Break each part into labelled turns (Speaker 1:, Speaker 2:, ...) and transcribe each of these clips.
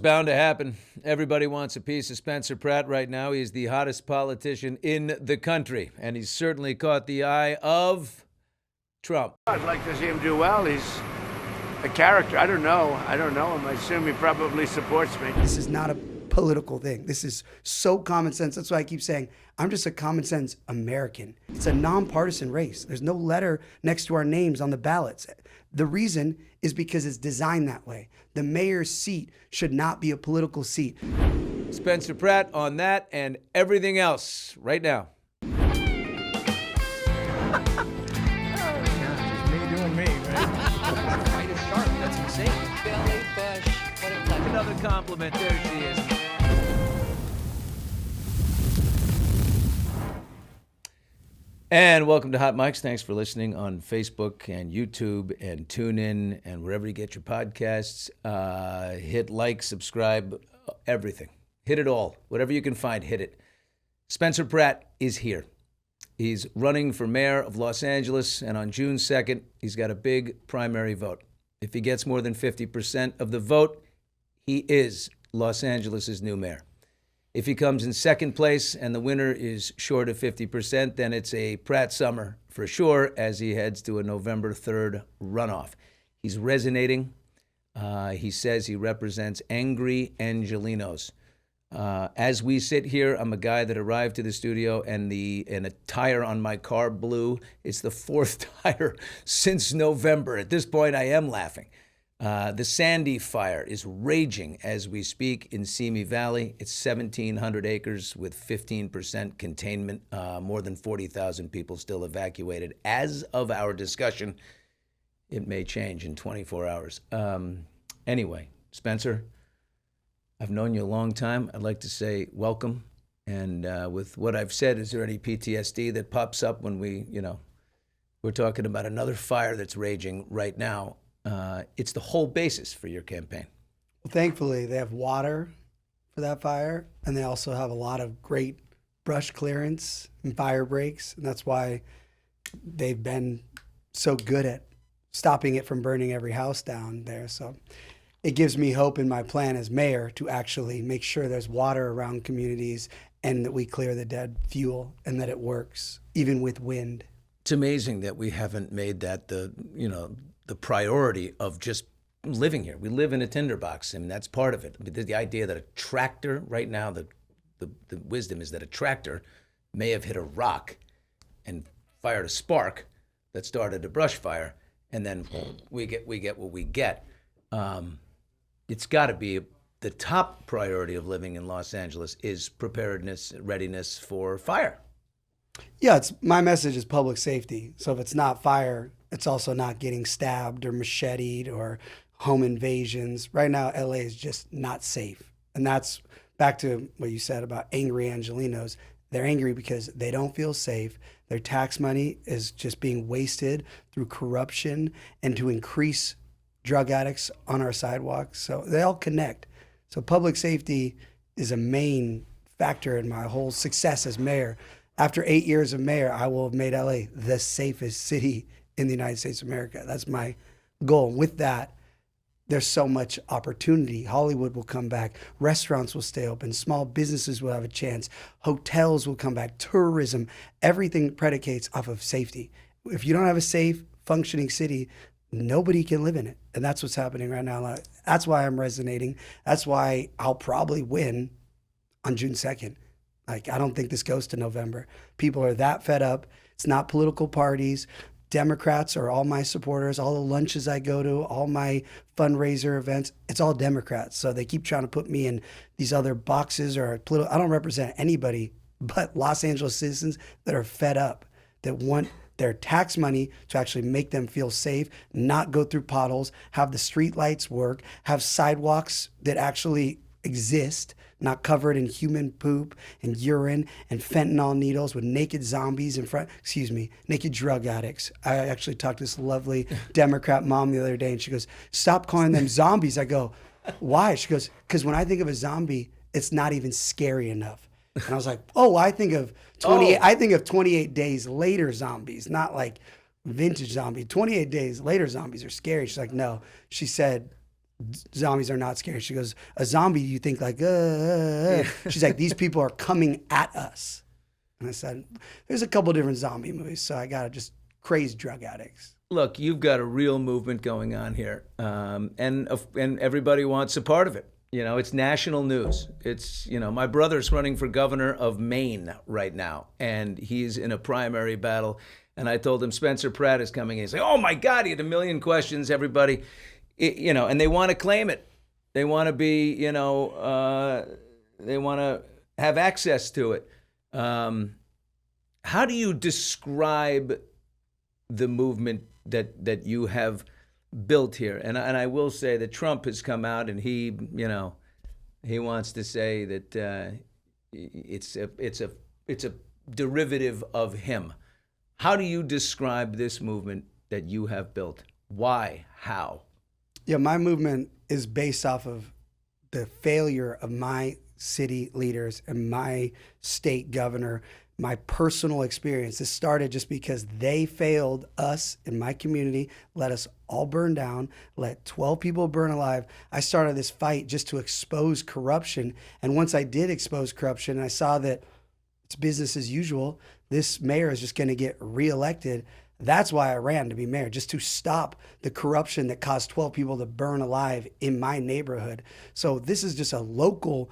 Speaker 1: Bound to happen. Everybody wants a piece of Spencer Pratt right now. He's the hottest politician in the country, and he's certainly caught the eye of Trump.
Speaker 2: I'd like to see him do well. He's a character. I don't know him. I assume he probably supports me.
Speaker 3: This is not a political thing. This is so common sense. That's why I keep saying I'm just a common sense American. It's a nonpartisan race. There's no letter next to our names on the ballots. The reason is because it's designed that way. The mayor's seat should not be a political seat.
Speaker 1: Spencer Pratt on that and everything else right now.
Speaker 4: Just me doing me, right?
Speaker 5: Quite a shark. That's insane. Billy Bush. What a pleasure.
Speaker 1: Another compliment. There she is. And welcome to Hot Mics. Thanks for listening on Facebook and YouTube and TuneIn and wherever you get your podcasts. Hit like, subscribe, everything. Hit it all. Whatever you can find, hit it. Spencer Pratt is here. He's running for mayor of Los Angeles, and on June 2nd, he's got a big primary vote. If he gets more than 50% of the vote, he is Los Angeles' new mayor. If he comes in second place and the winner is short of 50%, then it's a Pratt summer for sure as he heads to a November 3rd runoff. He's resonating. He says he represents angry Angelenos. As we sit here, I'm a guy that arrived to the studio and a tire on my car blew. It's the fourth tire since November. At this point, I am laughing. The Sandy fire is raging as we speak in Simi Valley. It's 1,700 acres with 15% containment. More than 40,000 people still evacuated. As of our discussion, it may change in 24 hours. Anyway, Spencer, I've known you a long time. I'd like to say welcome. And with what I've said, is there any PTSD that pops up when we're talking about another fire that's raging right now? It's the whole basis for your campaign.
Speaker 3: Well, thankfully, they have water for that fire, and they also have a lot of great brush clearance and fire breaks, and that's why they've been so good at stopping it from burning every house down there. So it gives me hope in my plan as mayor to actually make sure there's water around communities and that we clear the dead fuel and that it works, even with wind.
Speaker 1: It's amazing that we haven't made that the priority of just living here. We live in a tinderbox, and that's part of it. The idea that a tractor, right now, the wisdom is that a tractor may have hit a rock and fired a spark that started a brush fire, and then we get what we get. It's got to be the top priority of living in Los Angeles is preparedness, readiness for fire.
Speaker 3: Yeah, my message is public safety. So if it's not fire, it's also not getting stabbed or macheted or home invasions. Right now, LA is just not safe. And that's back to what you said about angry Angelenos. They're angry because they don't feel safe. Their tax money is just being wasted through corruption and to increase drug addicts on our sidewalks. So they all connect. So public safety is a main factor in my whole success as mayor. After 8 years of mayor, I will have made LA the safest city in the United States of America. That's my goal. With that, there's so much opportunity. Hollywood will come back. Restaurants will stay open. Small businesses will have a chance. Hotels will come back. Tourism, everything predicates off of safety. If you don't have a safe, functioning city, nobody can live in it. And that's what's happening right now. That's why I'm resonating. That's why I'll probably win on June 2nd. I don't think this goes to November. People are that fed up. It's not political parties. Democrats are all my supporters. All the lunches I go to, all my fundraiser events, it's all Democrats. So they keep trying to put me in these other boxes or political. I don't represent anybody but Los Angeles citizens that are fed up, that want their tax money to actually make them feel safe, not go through potholes, have the street lights work, have sidewalks that actually exist, not covered in human poop and urine and fentanyl needles with naked zombies in front, naked drug addicts. I actually talked to this lovely Democrat mom the other day, and she goes, "Stop calling them zombies." I go, "Why?" She goes, "Because when I think of a zombie, it's not even scary enough." And I was like, "Oh, I think of 28 days later zombies, not like vintage zombie. 28 days later zombies are scary." She's like, "No." She said, zombies are not scary. She goes, a zombie, you think like, She's like, these people are coming at us. And I said, there's a couple different zombie movies, so I got to just crazy drug addicts.
Speaker 1: Look, you've got a real movement going on here, and everybody wants a part of it. You know, it's national news. It's, you know, my brother's running for governor of Maine right now, and he's in a primary battle. And I told him Spencer Pratt is coming in. He's like, oh my God, he had a million questions, everybody. You know, and they want to claim it. They want to be, you know, they want to have access to it. How do you describe the movement that you have built here? And I will say that Trump has come out and he, you know, he wants to say that it's a derivative of him. How do you describe this movement that you have built? Why? How?
Speaker 3: Yeah, my movement is based off of the failure of my city leaders and my state governor, my personal experience. This started just because they failed us in my community, let us all burn down, let 12 people burn alive. I started this fight just to expose corruption. And once I did expose corruption, I saw that it's business as usual. This mayor is just going to get reelected. That's why I ran to be mayor, just to stop the corruption that caused 12 people to burn alive in my neighborhood. So this is just a local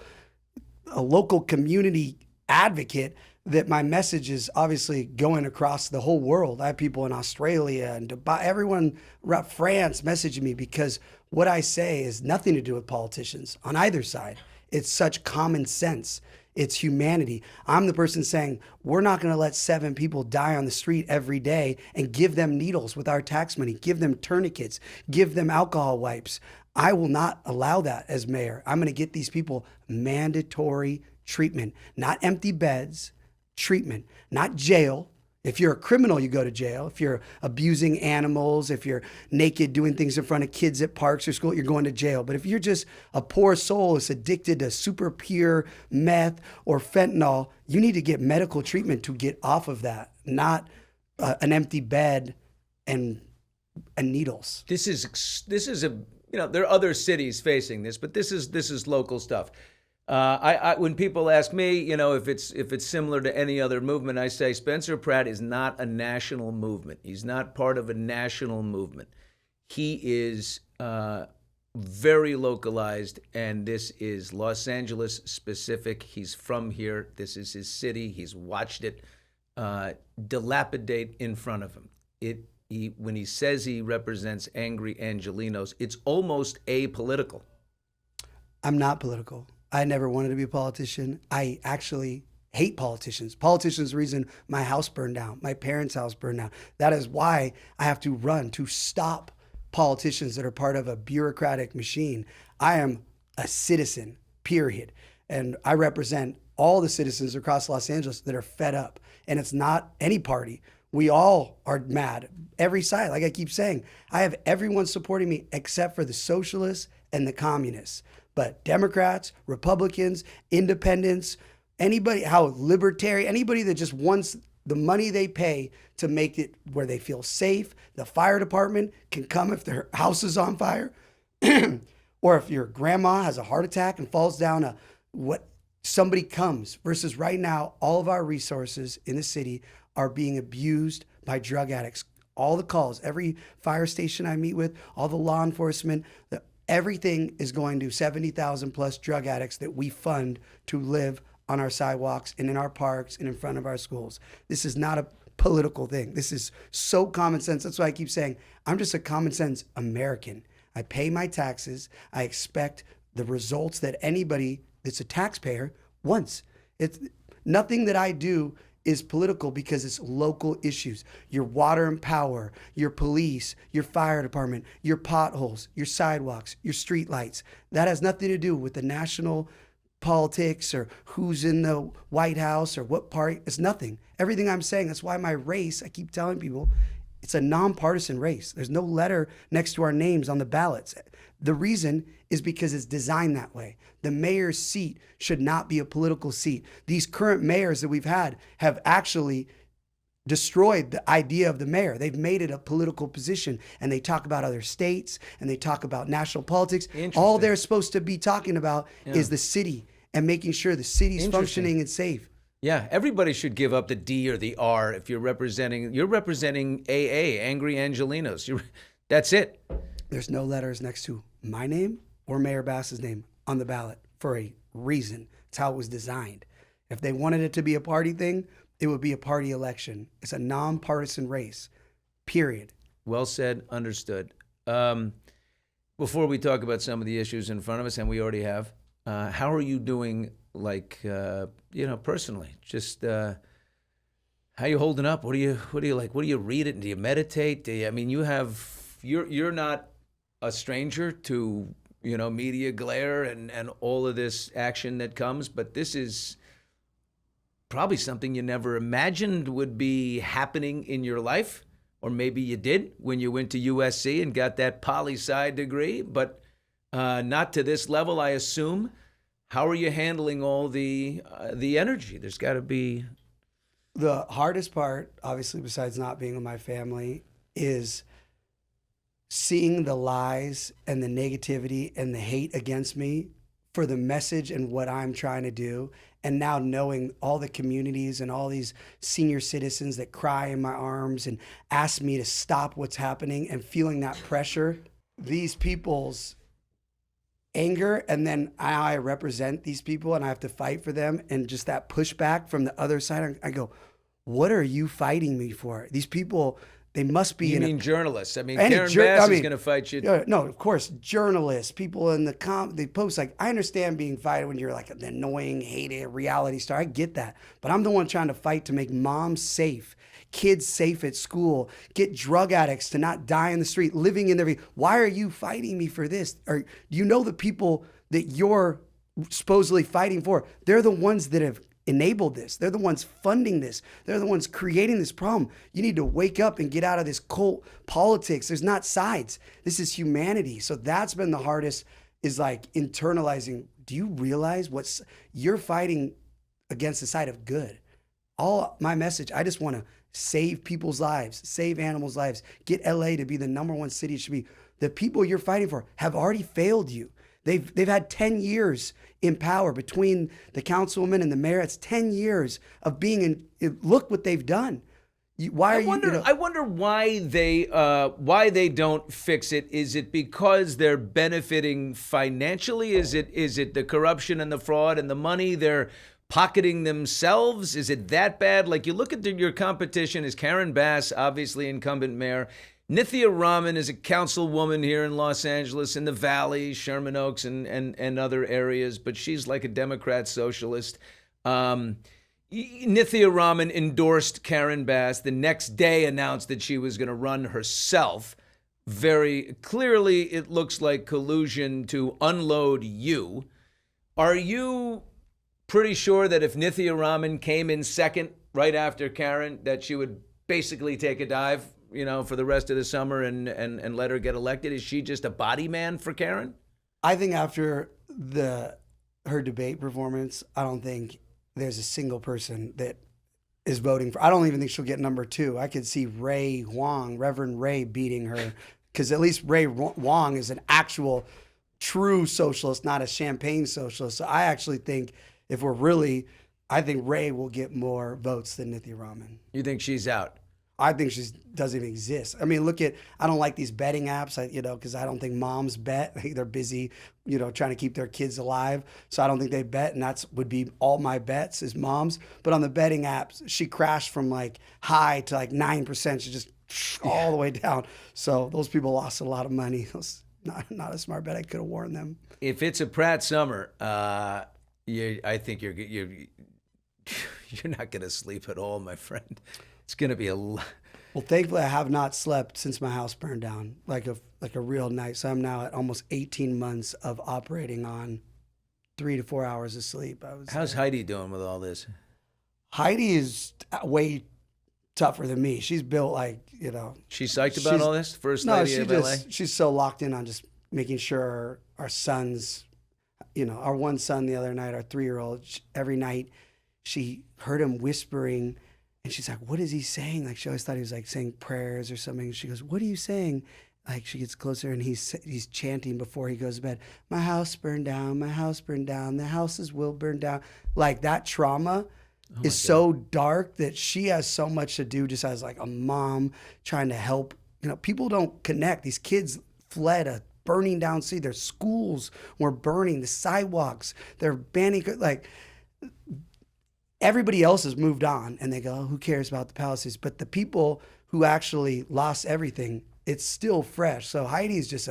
Speaker 3: community advocate that my message is obviously going across the whole world. I have people in Australia and Dubai, everyone, France messaging me because what I say is nothing to do with politicians on either side. It's such common sense. It's humanity. I'm the person saying, we're not going to let 7 people die on the street every day and give them needles with our tax money, give them tourniquets, give them alcohol wipes. I will not allow that as mayor. I'm going to get these people mandatory treatment, not empty beds, treatment, not jail. If you're a criminal, you go to jail. If you're abusing animals, if you're naked doing things in front of kids at parks or school, you're going to jail. But if you're just a poor soul that's addicted to super pure meth or fentanyl, you need to get medical treatment to get off of that, not an empty bed and needles.
Speaker 1: This is a, you know, there are other cities facing this, but this is local stuff. When people ask me, you know, if it's similar to any other movement, I say Spencer Pratt is not a national movement. He's not part of a national movement. He is very localized, and this is Los Angeles specific. He's from here. This is his city. He's watched it dilapidate in front of him. When he says he represents angry Angelenos, it's almost apolitical.
Speaker 3: I'm not political. I never wanted to be a politician. I actually hate politicians. Politicians are the reason my house burned down, my parents' house burned down. That is why I have to run to stop politicians that are part of a bureaucratic machine. I am a citizen, period. And I represent all the citizens across Los Angeles that are fed up. And it's not any party. We all are mad. Every side, like I keep saying, I have everyone supporting me except for the socialists and the communists. But Democrats, Republicans, independents, anybody, libertarian, anybody that just wants the money they pay to make it where they feel safe. The fire department can come if their house is on fire. Or if your grandma has a heart attack and falls down somebody comes. Versus right now, all of our resources in the city are being abused by drug addicts. All the calls, every fire station I meet with, all the law enforcement, everything is going to 70,000 plus drug addicts that we fund to live on our sidewalks and in our parks and in front of our schools. This is not a political thing. This is so common sense. That's why I keep saying I'm just a common sense American. I pay my taxes. I expect the results that anybody that's a taxpayer wants. It's nothing that I do is political because it's local issues. Your water and power, your police, your fire department, your potholes, your sidewalks, your street lights. That has nothing to do with the national politics or who's in the White House or what party. It's nothing. Everything I'm saying, that's why my race, I keep telling people, it's a nonpartisan race. There's no letter next to our names on the ballots. The reason is because it's designed that way. The mayor's seat should not be a political seat. These current mayors that we've had have actually destroyed the idea of the mayor. They've made it a political position, and they talk about other states and they talk about national politics. All they're supposed to be talking about is the city and making sure the city's functioning and safe.
Speaker 1: Yeah, everybody should give up the D or the R if you're representing AA, Angry Angelinos. That's it.
Speaker 3: There's no letters next to my name or Mayor Bass's name on the ballot for a reason. It's how it was designed. If they wanted it to be a party thing, it would be a party election. It's a nonpartisan race, period.
Speaker 1: Well said, understood. Before we talk about some of the issues in front of us, and we already have, how are you doing, personally? Just how you holding up? What do you like? What do you read it? Do you meditate? You're not a stranger to, media glare and all of this action that comes, but this is probably something you never imagined would be happening in your life. Or maybe you did when you went to USC and got that poli-sci degree, but not to this level, I assume. How are you handling all the energy? There's got to be...
Speaker 3: The hardest part, obviously, besides not being with my family, is seeing the lies and the negativity and the hate against me for the message and what I'm trying to do. And now knowing all the communities and all these senior citizens that cry in my arms and ask me to stop what's happening, and feeling that pressure, these people's anger, and then I represent these people and I have to fight for them, and just that pushback from the other side. I go, what are you fighting me for? These people, they must be... You
Speaker 1: mean journalists? I mean, Karen Bass is going to fight you.
Speaker 3: No, of course, journalists, people in they post, like, I understand being fighted when you're like an annoying, hated reality star. I get that. But I'm the one trying to fight to make moms safe, kids safe at school, get drug addicts to not die in the street, living in their... Why are you fighting me for this? Or do you know the people that you're supposedly fighting for? They're the ones that have enabled this. They're the ones funding this. They're the ones creating this problem. You need to wake up and get out of this cult politics. There's not sides. This is humanity. So that's been the hardest, is like internalizing. Do you realize you're fighting against the side of good? All my message, I just want to save people's lives, save animals' lives, get LA to be the #1 city it should be. The people you're fighting for have already failed you. They've had 10 years in power between the councilwoman and the mayor. It's 10 years of being in. Look what they've done. I wonder
Speaker 1: why they don't fix it. Is it because they're benefiting financially? Is it the corruption and the fraud and the money they're pocketing themselves? Is it that bad? Like, you look at your competition is Karen Bass, obviously incumbent mayor. Nithya Raman is a councilwoman here in Los Angeles, in the Valley, Sherman Oaks, and other areas, but she's like a Democrat socialist. Nithya Raman endorsed Karen Bass. The next day announced that she was going to run herself. Very clearly, it looks like collusion to unload you. Are you pretty sure that if Nithya Raman came in second right after Karen, that she would basically take a dive, for the rest of the summer and let her get elected? Is she just a body man for Karen?
Speaker 3: I think after her debate performance, I don't think there's a single person that is voting for. I don't even think she'll get #2. I could see Reverend Ray beating her, because at least Ray Wong is an actual true socialist, not a champagne socialist. So I actually think I think Ray will get more votes than Nithya Raman.
Speaker 1: You think she's out?
Speaker 3: I think she doesn't even exist. I mean, I don't like these betting apps, because I don't think moms bet. They're busy, trying to keep their kids alive. So I don't think they bet, and would be all my bets is moms. But on the betting apps, she crashed from high to 9%. She just all the way down. So those people lost a lot of money. It was not a smart bet. I could have warned them.
Speaker 1: If it's a Pratt summer, I think you're not going to sleep at all, my friend. It's going to be
Speaker 3: Well, thankfully, I have not slept since my house burned down, like a real night. So I'm now at almost 18 months of operating on 3 to 4 hours of sleep.
Speaker 1: How's Heidi doing with all this?
Speaker 3: Heidi is way tougher than me. She's built
Speaker 1: She's psyched about all this? First lady of LA?
Speaker 3: She's so locked in on just making sure our sons, our one son the other night, our 3-year-old, every night she heard him whispering, And she's like, what is he saying? Like, she always thought he was like saying prayers or something. She goes, what are you saying? Like, she gets closer and he's chanting before he goes to bed, my house burned down, my house burned down, the houses will burn down. Like, that trauma is so dark that she has so much to do just as like a mom trying to help. You know, people don't connect. These kids fled a burning down city. Their schools were burning, the sidewalks, they're banning, like, everybody else has moved on and they go, oh, who cares about the Palisades? But the people who actually lost everything, it's still fresh. So Heidi's just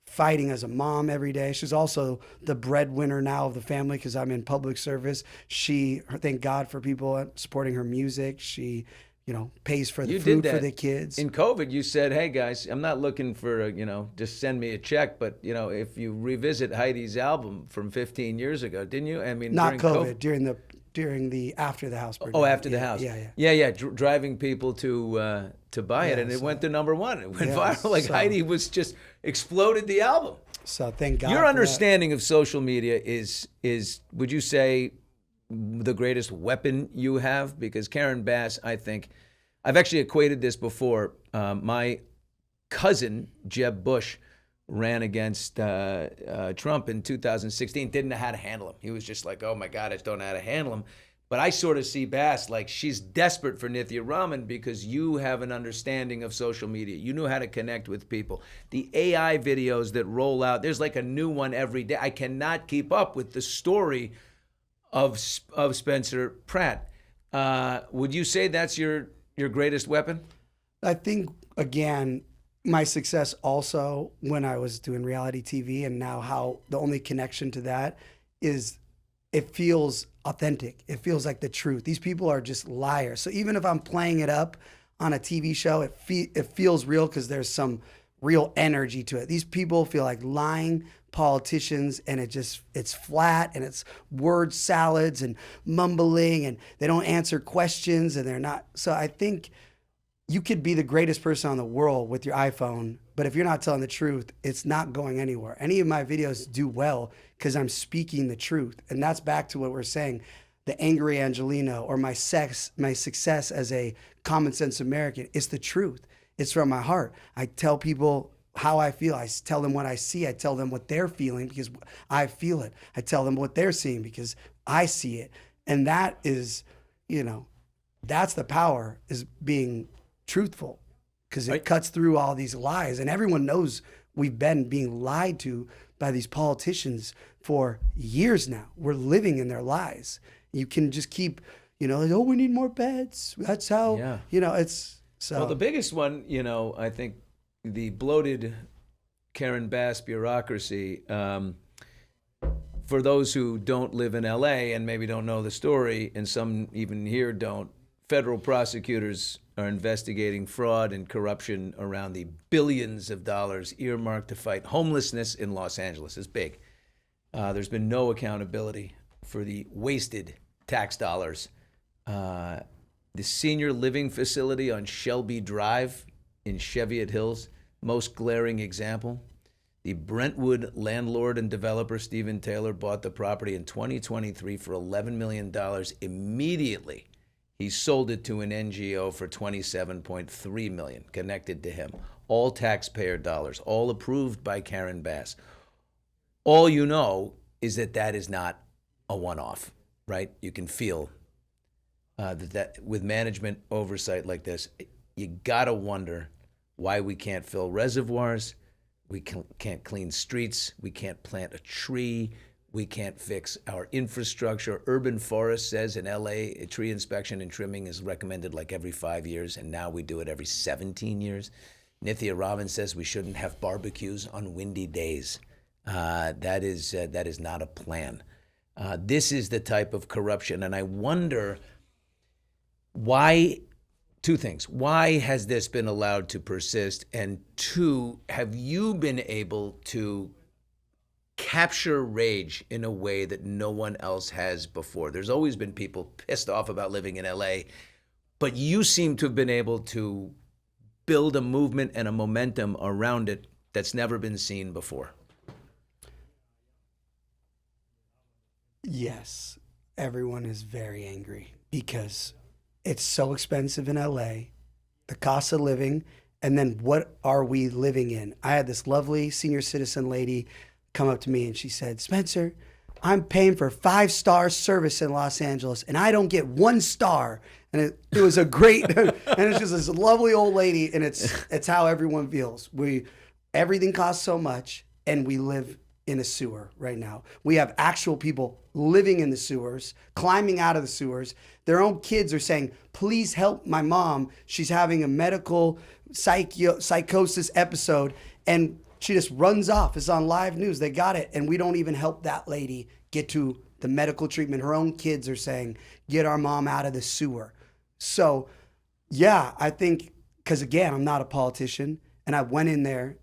Speaker 3: fighting as a mom every day. She's also the breadwinner now of the family because I'm in public service. Thank God for people supporting her music. She, you know, pays for the food for the kids.
Speaker 1: In COVID, you said, hey guys, I'm not looking for, just send me a check. But, if you revisit Heidi's album from 15 years ago, didn't you? I mean,
Speaker 3: not COVID, during the after the house.
Speaker 1: Oh, after the house.
Speaker 3: Yeah.
Speaker 1: Driving people to buy it, and it went to #1. It went viral. Like, Heidi was just exploded the album.
Speaker 3: So thank God.
Speaker 1: Your understanding of social media is would you say the greatest weapon you have? Because Karen Bass, I think, I've actually equated this before. My cousin Jeb Bush ran against Trump in 2016, didn't know how to handle him. He was just like, oh my God, I just don't know how to handle him. But I sort of see Bass like she's desperate for Nithya Raman because you have an understanding of social media. You know how to connect with people. The AI videos that roll out, there's like a new one every day. I cannot keep up with the story of Spencer Pratt. Would you say that's your greatest weapon?
Speaker 3: I think, again, my success also when I was doing reality TV, and now how the only connection to that is it feels authentic. It feels like the truth. These people are just liars. So even if I'm playing it up on a TV show, it feels real because there's some real energy to it. These people feel like lying politicians, and it's flat and it's word salads and mumbling, and they don't answer questions, and they're not. So I think you could be the greatest person on the world with your iPhone, but if you're not telling the truth, it's not going anywhere. Any of my videos do well because I'm speaking the truth. And that's back to what we're saying, the angry Angelino or my success as a common sense American. It's the truth. It's from my heart. I tell people how I feel. I tell them what I see. I tell them what they're feeling because I feel it. I tell them what they're seeing because I see it. And that is, that's the power, is being truthful, because it cuts through all these lies, and everyone knows we've been being lied to by these politicians for years now. We're living in their lies. You can just keep, like, oh, we need more beds. That's how, it's so.
Speaker 1: Well, the biggest one, I think the bloated Karen Bass bureaucracy, for those who don't live in LA and maybe don't know the story, and some even here don't, federal prosecutors are investigating fraud and corruption around the billions of dollars earmarked to fight homelessness in Los Angeles. It's big. There's been no accountability for the wasted tax dollars. The senior living facility on Shelby Drive in Cheviot Hills, most glaring example. The Brentwood landlord and developer Stephen Taylor bought the property in 2023 for $11 million. Immediately, he sold it to an NGO for $27.3 million, connected to him. All taxpayer dollars, all approved by Karen Bass. All you know is that is not a one-off, right? You can feel that with management oversight like this, you gotta wonder why we can't fill reservoirs, we can't clean streets, we can't plant a tree, we can't fix our infrastructure. Urban Forest says in LA, a tree inspection and trimming is recommended like every 5 years, and now we do it every 17 years. Nithya Raman says we shouldn't have barbecues on windy days. That is not a plan. This is the type of corruption, and I wonder why. Two things. Why has this been allowed to persist? And two, have you been able to capture rage in a way that no one else has before? There's always been people pissed off about living in LA, but you seem to have been able to build a movement and a momentum around it that's never been seen before.
Speaker 3: Yes, everyone is very angry because it's so expensive in LA, the cost of living, and then what are we living in? I had this lovely senior citizen lady come up to me and she said, Spencer, I'm paying for 5-star service in Los Angeles and I don't get 1 star. And it was a great, and it's just this lovely old lady, and it's how everyone feels. Everything costs so much, and we live in a sewer right now. We have actual people living in the sewers, climbing out of the sewers. Their own kids are saying, please help my mom. She's having a medical psychosis episode, and she just runs off. It's on live news. They got it, and we don't even help that lady get to the medical treatment. Her own kids are saying, get our mom out of the sewer. So, yeah, I think, because again, I'm not a politician, and I went in there,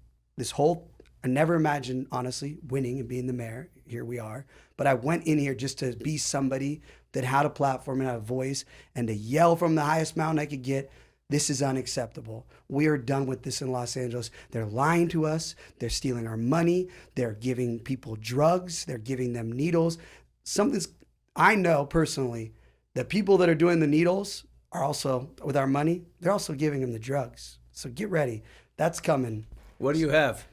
Speaker 3: I never imagined, honestly, winning and being the mayor. Here we are. But I went in here just to be somebody that had a platform and had a voice, and to yell from the highest mountain I could get, this is unacceptable. We are done with this in Los Angeles. They're lying to us. They're stealing our money. They're giving people drugs. They're giving them needles. I know personally that people that are doing the needles are also, with our money, they're also giving them the drugs. So get ready. That's coming.
Speaker 1: What do you have?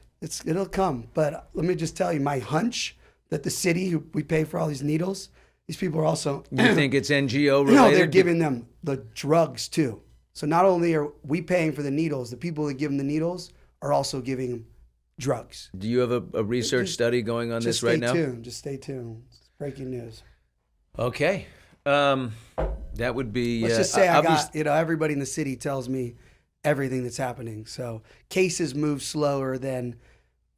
Speaker 3: It'll come. But let me just tell you, my hunch that the city, who we pay for all these needles, these people are also...
Speaker 1: You think it's NGO related?
Speaker 3: No, they're giving them the drugs too. So not only are we paying for the needles, the people that give them the needles are also giving them drugs.
Speaker 1: Do you have a research study going on this right now?
Speaker 3: Just stay tuned. It's breaking news.
Speaker 1: Okay. That would be...
Speaker 3: Let's just say I got, everybody in the city tells me everything that's happening. So cases move slower than,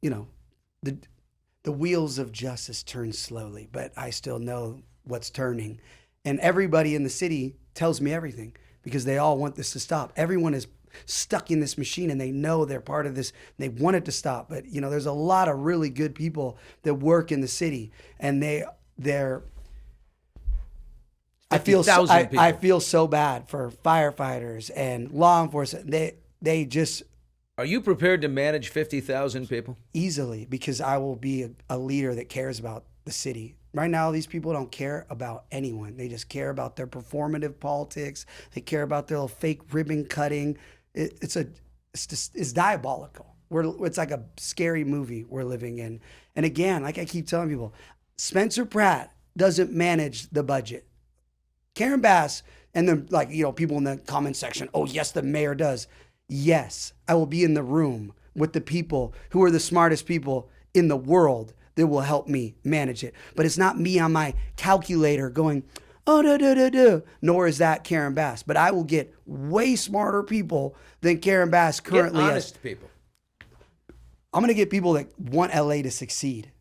Speaker 3: the wheels of justice turn slowly, but I still know what's turning. And everybody in the city tells me everything because they all want this to stop. Everyone is stuck in this machine and they know they're part of this. They want it to stop. But, there's a lot of really good people that work in the city, and they're I feel so bad for firefighters and law enforcement. They just...
Speaker 1: Are you prepared to manage 50,000 people?
Speaker 3: Easily, because I will be a leader that cares about the city. Right now, these people don't care about anyone. They just care about their performative politics. They care about their little fake ribbon cutting. It's diabolical. It's like a scary movie we're living in. And again, like I keep telling people, Spencer Pratt doesn't manage the budget. Karen Bass, and then people in the comment section, oh yes, the mayor does. Yes, I will be in the room with the people who are the smartest people in the world that will help me manage it. But it's not me on my calculator going, oh, nor is that Karen Bass. But I will get way smarter people than Karen Bass currently
Speaker 1: Get honest people.
Speaker 3: I'm going to get people that want LA to succeed.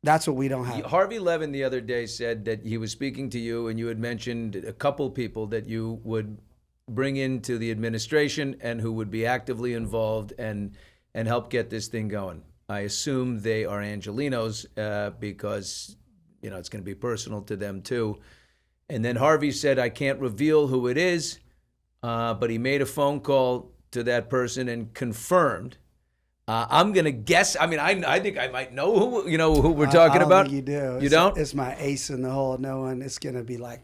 Speaker 3: That's what we don't have.
Speaker 1: Harvey Levin the other day said that he was speaking to you and you had mentioned a couple people that you would bring into the administration and who would be actively involved and help get this thing going. I assume they are Angelenos because, it's going to be personal to them too. And then Harvey said, I can't reveal who it is, but he made a phone call to that person and confirmed. I'm going to guess. I mean, I think I might know who we're talking about.
Speaker 3: Think you do.
Speaker 1: You don't?
Speaker 3: It's my ace in the hole. No one. It's going to be like...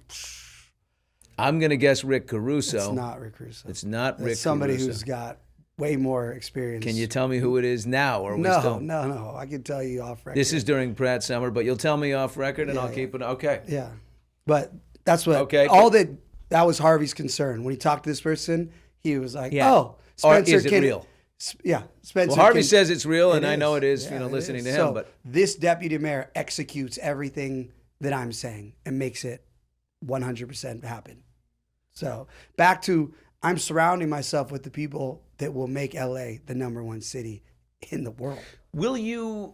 Speaker 1: I'm going to guess Rick Caruso.
Speaker 3: It's not Rick Caruso.
Speaker 1: It's not Rick
Speaker 3: somebody
Speaker 1: Caruso.
Speaker 3: Who's got way more experience.
Speaker 1: Can you tell me who it is now? Or
Speaker 3: No. I can tell you off record.
Speaker 1: This is during Pratt summer, but you'll tell me off record and I'll keep it. Okay.
Speaker 3: Yeah. But that's what...
Speaker 1: Okay.
Speaker 3: That was Harvey's concern. When he talked to this person, he was like,
Speaker 1: yeah.
Speaker 3: oh,
Speaker 1: Spencer, or is it real?
Speaker 3: Yeah. Spencer.
Speaker 1: Well, Harvey says it's real, and I know it is,
Speaker 3: Yeah,
Speaker 1: listening to him.
Speaker 3: So
Speaker 1: but
Speaker 3: this deputy mayor executes everything that I'm saying and makes it 100% happen. So back to, I'm surrounding myself with the people that will make LA the #1 city in the world.
Speaker 1: Will you,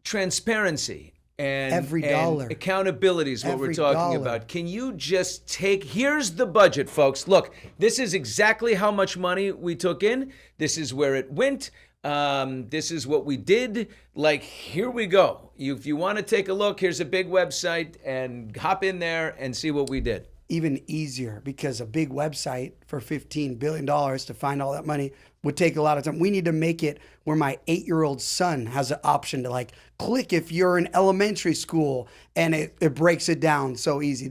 Speaker 1: transparency and
Speaker 3: every dollar,
Speaker 1: and accountability is what we're talking about. Can you just here's the budget, folks. Look, this is exactly how much money we took in. This is where it went. This is what we did. Here we go. If you want to take a look, here's a big website and hop in there and see what we did.
Speaker 3: Even easier, because a big website for $15 billion to find all that money would take a lot of time. We need to make it where my 8-year-old son has an option to click if you're in elementary school, and it breaks it down so easy.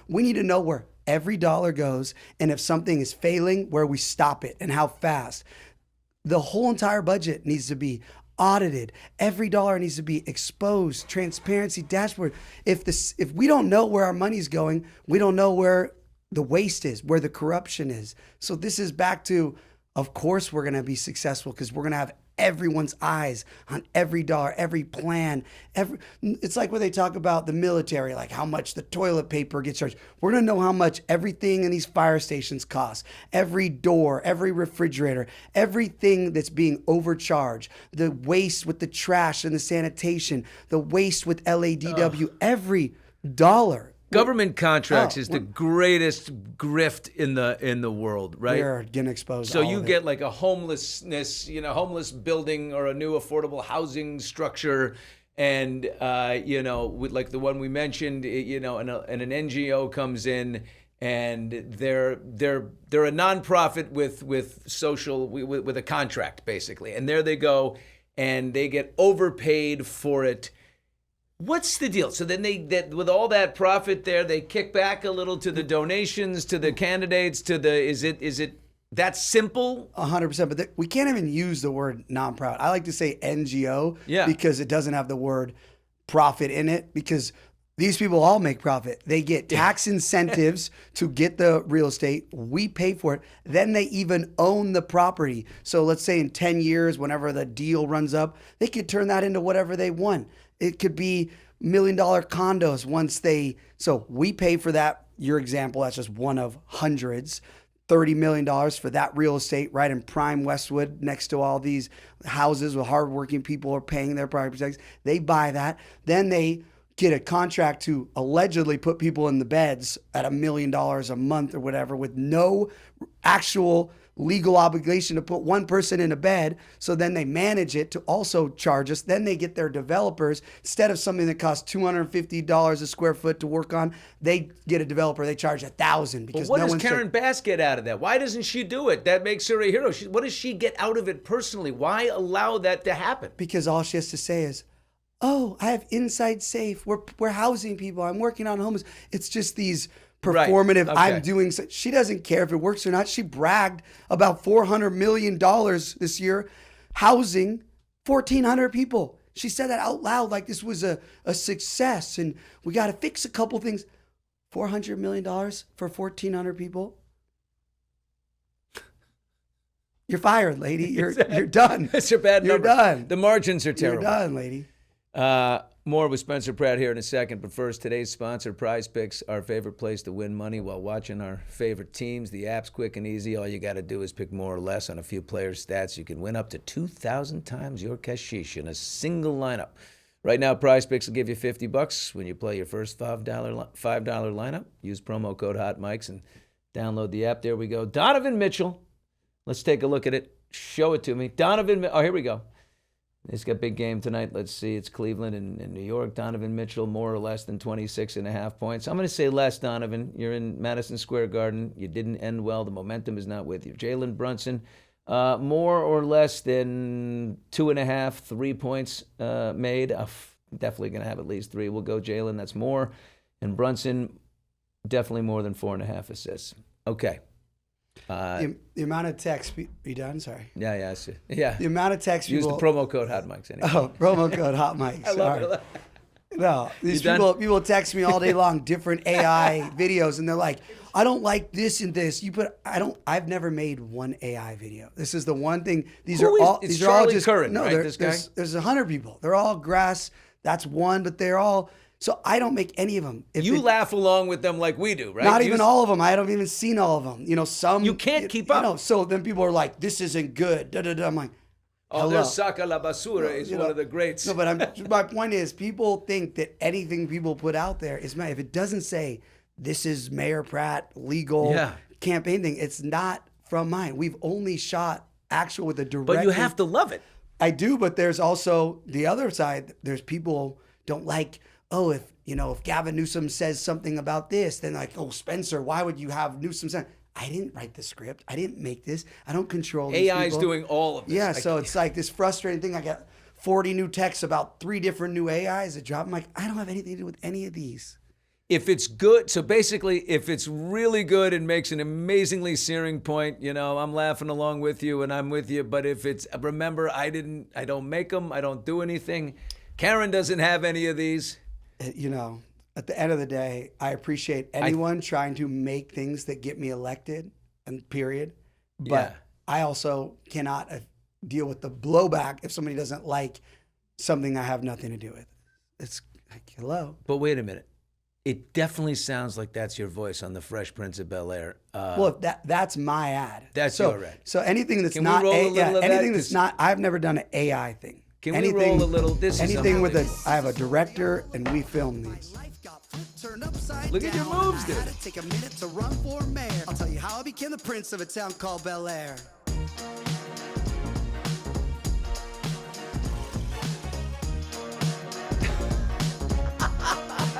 Speaker 3: We need to know where every dollar goes, and if something is failing, where we stop it and how fast. The whole entire budget needs to be audited. Every dollar needs to be exposed, transparency, dashboard. If we don't know where our money's going, we don't know where the waste is, where the corruption is. So this is back to, of course, we're going to be successful because we're going to have everyone's eyes on every dollar, every plan. It's like when they talk about the military, like how much the toilet paper gets charged. We're going to know how much everything in these fire stations costs. Every door, every refrigerator, everything that's being overcharged. The waste with the trash and the sanitation, the waste with LADW, every dollar.
Speaker 1: Government contracts is the greatest grift in the world, right?
Speaker 3: We're gonna expose.
Speaker 1: So
Speaker 3: all
Speaker 1: you
Speaker 3: of it.
Speaker 1: get like a homeless building or a new affordable housing structure, and with like the one we mentioned, and an NGO comes in, and they're a nonprofit with social with a contract basically, and there they go, and they get overpaid for it. What's the deal? So then with all that profit there, they kick back a little to the donations, to the candidates, is it that simple?
Speaker 3: 100%, but we can't even use the word nonprofit. I like to say NGO because it doesn't have the word profit in it, because these people all make profit. They get tax incentives to get the real estate. We pay for it. Then they even own the property. So let's say in 10 years, whenever the deal runs up, they could turn that into whatever they want. It could be $1 million condos so we pay for that. Your example, that's just one of hundreds. $30 million for that real estate right in prime Westwood next to all these houses where hardworking people are paying their property tax. They buy that. Then they get a contract to allegedly put people in the beds at $1 million a month or whatever, with no actual legal obligation to put one person in a bed. So then they manage it to also charge us. Then they get their developers, instead of something that costs $250 a square foot to work on, they get a developer, they charge $1,000 because
Speaker 1: what does Karen Bass get out of that? Why doesn't she do it? That makes her a hero. What does she get out of it personally? Why allow that to happen?
Speaker 3: Because all she has to say is, oh, I have Inside Safe. We're housing people. I'm working on homeless. It's just these performative,
Speaker 1: right. Okay.
Speaker 3: I'm doing so. She doesn't care if it works or not. She bragged about $400 million this year housing 1,400 people. She said that out loud like this was a success, and we got to fix a couple things. $400 million for 1,400 people? You're fired, lady. You're done.
Speaker 1: That's a bad number.
Speaker 3: You're done.
Speaker 1: The margins are terrible.
Speaker 3: You're done, lady.
Speaker 1: More with Spencer Pratt here in a second, but first, today's sponsor, PrizePicks, our favorite place to win money while watching our favorite teams. The app's quick and easy. All you got to do is pick more or less on a few players' stats. You can win up to 2,000 times your cashish in a single lineup. Right now, PrizePicks will give you $50 when you play your first $5 lineup. Use promo code HOTMics and download the app. There we go. Donovan Mitchell. Let's take a look at it. Show it to me. Oh, here we go. He's got a big game tonight. Let's see. It's Cleveland and New York. Donovan Mitchell, more or less than 26.5 points. I'm going to say less, Donovan. You're in Madison Square Garden. You didn't end well. The momentum is not with you. Jalen Brunson, more or less than 2.5, 3 points made. Definitely going to have at least 3. We'll go Jalen. That's more. And Brunson, definitely more than 4.5 assists. Okay.
Speaker 3: The amount of text, you done? Sorry.
Speaker 1: Yeah, I see. Yeah.
Speaker 3: The amount of text
Speaker 1: Use
Speaker 3: people.
Speaker 1: the promo code HOTMics. Anyway.
Speaker 3: Oh, promo code HOTMics.
Speaker 1: I love it.
Speaker 3: No, these
Speaker 1: You done?
Speaker 3: people text me all day long, different AI videos, and they're like, I don't like this and this. I've never made one AI video. This is the one thing. These are all just
Speaker 1: Curran,
Speaker 3: no.
Speaker 1: right, this guy?
Speaker 3: There's 100 people. They're all grass. That's one, but they're all. So I don't make any of them.
Speaker 1: You laugh along with them like we do, right?
Speaker 3: Not even all of them. I haven't even seen all of them. Some.
Speaker 1: You can't keep up.
Speaker 3: So then people are like, this isn't good. Da, da, da. I'm like,
Speaker 1: oh, there's Saca la Basura is one of the greats.
Speaker 3: No, but my point is, people think that anything people put out there is if it doesn't say this is Mayor Pratt legal campaign thing, it's not from mine. We've only shot actual with a direct.
Speaker 1: But you have to love it.
Speaker 3: I do, but there's also the other side. There's people don't like. Oh, if Gavin Newsom says something about this, then like, oh, Spencer, why would you have Newsom say? I didn't write the script. I didn't make this. I don't control these
Speaker 1: AI is
Speaker 3: people.
Speaker 1: doing all of this.
Speaker 3: Yeah, so it's like this frustrating thing. I got 40 new texts about 3 different new AIs that drop. I'm like, I don't have anything to do with any of these.
Speaker 1: if it's good, so basically, if it's really good and makes an amazingly searing point, you know, I'm laughing along with you and I'm with you. But if it's, remember, I don't make them, I don't do anything. Karen doesn't have any of these.
Speaker 3: You know, at the end of the day, I appreciate anyone trying to make things that get me elected, and period. But
Speaker 1: Yeah.
Speaker 3: I also cannot deal with the blowback if somebody doesn't like something I have nothing to do with. It's like, hello.
Speaker 1: But wait a minute. It definitely sounds like that's your voice on the Fresh Prince of Bel-Air.
Speaker 3: Well, that's my ad.
Speaker 1: That's your ad.
Speaker 3: So anything that's
Speaker 1: Can we
Speaker 3: not
Speaker 1: roll a little of that?
Speaker 3: anything that's not, I've never done an AI thing.
Speaker 1: Can we roll a little? This is
Speaker 3: anything with
Speaker 1: amazing.
Speaker 3: I have a director and we film these.
Speaker 1: Look at your moves, dude.
Speaker 6: I had to take a minute to run for mayor. I'll tell you how I became the prince of a town called Bel-Air.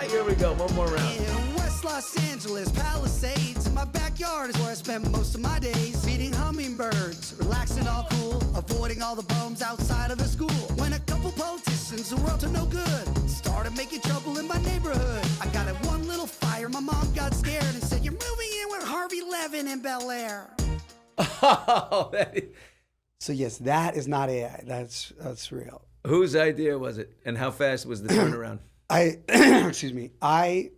Speaker 1: Here we go. One more round.
Speaker 6: In West Los Angeles, Palisades, in my backyard is where I spent most of my days. Feeding hummingbirds, relaxing all cool, avoiding all the bums outside of the school. When a couple politicians who were up to no good started making trouble in my neighborhood. I got in one little fire, my mom got scared and said, "You're moving in with Harvey Levin in Bel-Air."
Speaker 1: Oh,
Speaker 3: So yes, that is not AI. That's real.
Speaker 1: whose idea was it? And how fast was the turnaround?
Speaker 3: Excuse me.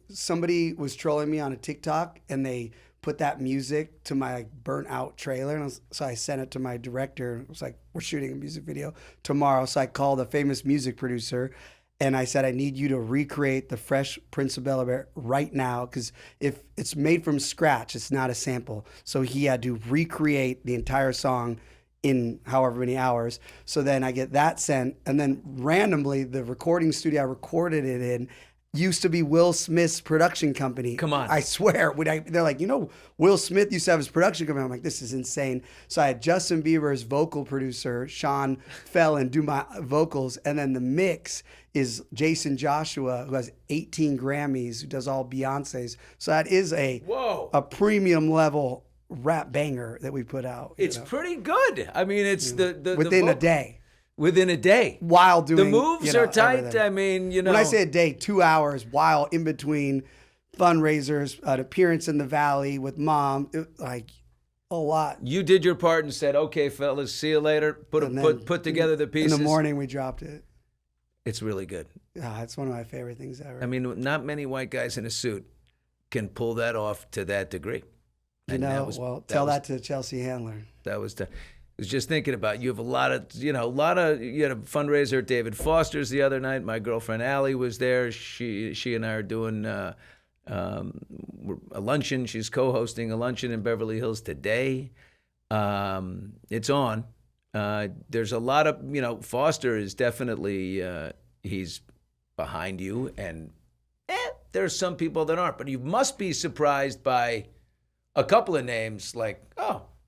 Speaker 3: Somebody was trolling me on a TikTok and they put that music to my burnt out trailer. And so I sent it to my director. It was like, we're shooting a music video tomorrow. So I called a famous music producer and I said, I need you to recreate the Fresh Prince of Bel-Air right now. Because if it's made from scratch, it's not a sample. So he had to recreate the entire song in however many hours. So then I get that sent, and then randomly the recording studio I recorded it in used to be Will Smith's production company.
Speaker 1: Come on.
Speaker 3: I swear. They're like, Will Smith used to have his production company. I'm like, this is insane. So I had Justin Bieber's vocal producer, Sean Fellon, do my vocals, and then the mix is Jason Joshua, who has 18 Grammys, who does all Beyonce's. So that is a premium level rap banger that we put out.
Speaker 1: It's pretty good. I mean, it's the
Speaker 3: within a day.
Speaker 1: Within a day.
Speaker 3: While doing
Speaker 1: the moves are tight.
Speaker 3: Everything.
Speaker 1: I mean,
Speaker 3: When I say a day, 2 hours while in between fundraisers, an appearance in the Valley with mom, like a lot.
Speaker 1: You did your part and said, "Okay, fellas, see you later." Put together the pieces.
Speaker 3: In the morning, we dropped it.
Speaker 1: It's really good.
Speaker 3: Yeah, it's one of my favorite things ever.
Speaker 1: I mean, not many white guys in a suit can pull that off to that degree.
Speaker 3: Tell that to Chelsea Handler.
Speaker 1: That was I was just thinking about, you have a lot of you had a fundraiser at David Foster's the other night. My girlfriend Allie was there. She and I are doing a luncheon. She's co-hosting a luncheon in Beverly Hills today. It's on. There's a lot of, Foster is definitely, he's behind you, and there's some people that aren't. But you must be surprised by a couple of names like,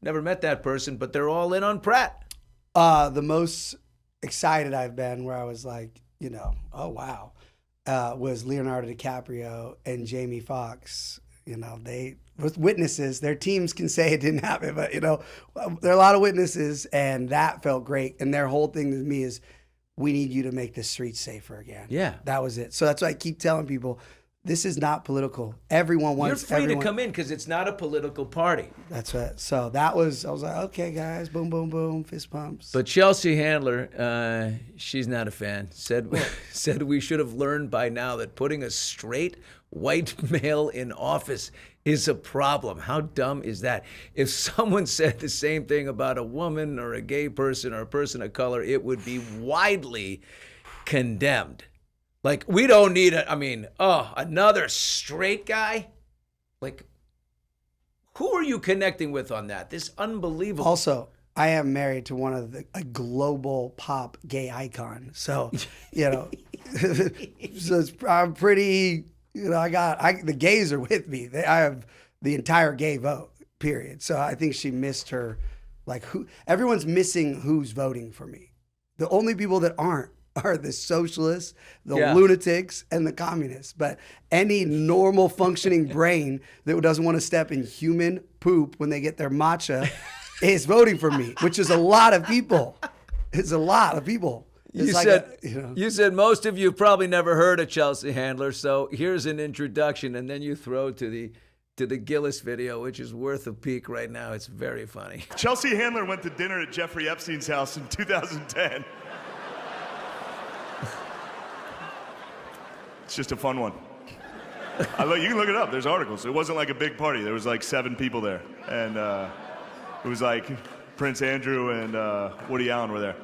Speaker 1: never met that person, but they're all in on Pratt.
Speaker 3: The most excited I've been, where I was like, oh wow, was Leonardo DiCaprio and Jamie Foxx. They with witnesses. Their teams can say it didn't happen, but there are a lot of witnesses, and that felt great. And their whole thing to me is, we need you to make the streets safer again.
Speaker 1: Yeah,
Speaker 3: that was it. So that's why I keep telling people, this is not political. Everyone wants.
Speaker 1: You're free to come in because it's not a political party.
Speaker 3: That's right. So I was like, okay, guys, boom, boom, boom, fist pumps.
Speaker 1: But Chelsea Handler, she's not a fan. Said we should have learned by now that putting a straight white male in office is a problem. How dumb is that? If someone said the same thing about a woman or a gay person or a person of color, it would be widely condemned. Like, we don't need another straight guy? Like, who are you connecting with on that? This unbelievable.
Speaker 3: Also, I am married to one of a global pop gay icon. So, I'm pretty, the gays are with me. I have the entire gay vote, period. So I think she missed her, everyone's missing who's voting for me. The only people that aren't are the socialists, the lunatics, and the communists. But any normal functioning brain that doesn't want to step in human poop when they get their matcha is voting for me, which is a lot of people. It's a lot of people.
Speaker 1: You
Speaker 3: It's like
Speaker 1: said
Speaker 3: a, you know.
Speaker 1: you said most of you probably never heard of Chelsea Handler, so here's an introduction, and then you throw to the Gillis video, which is worth a peek right now. It's very funny.
Speaker 7: Chelsea Handler went to dinner at Jeffrey Epstein's house in 2010. It's just a fun one. You can look it up. There's articles. It wasn't like a big party. There was like 7 people there. And it was like Prince Andrew and Woody Allen were there.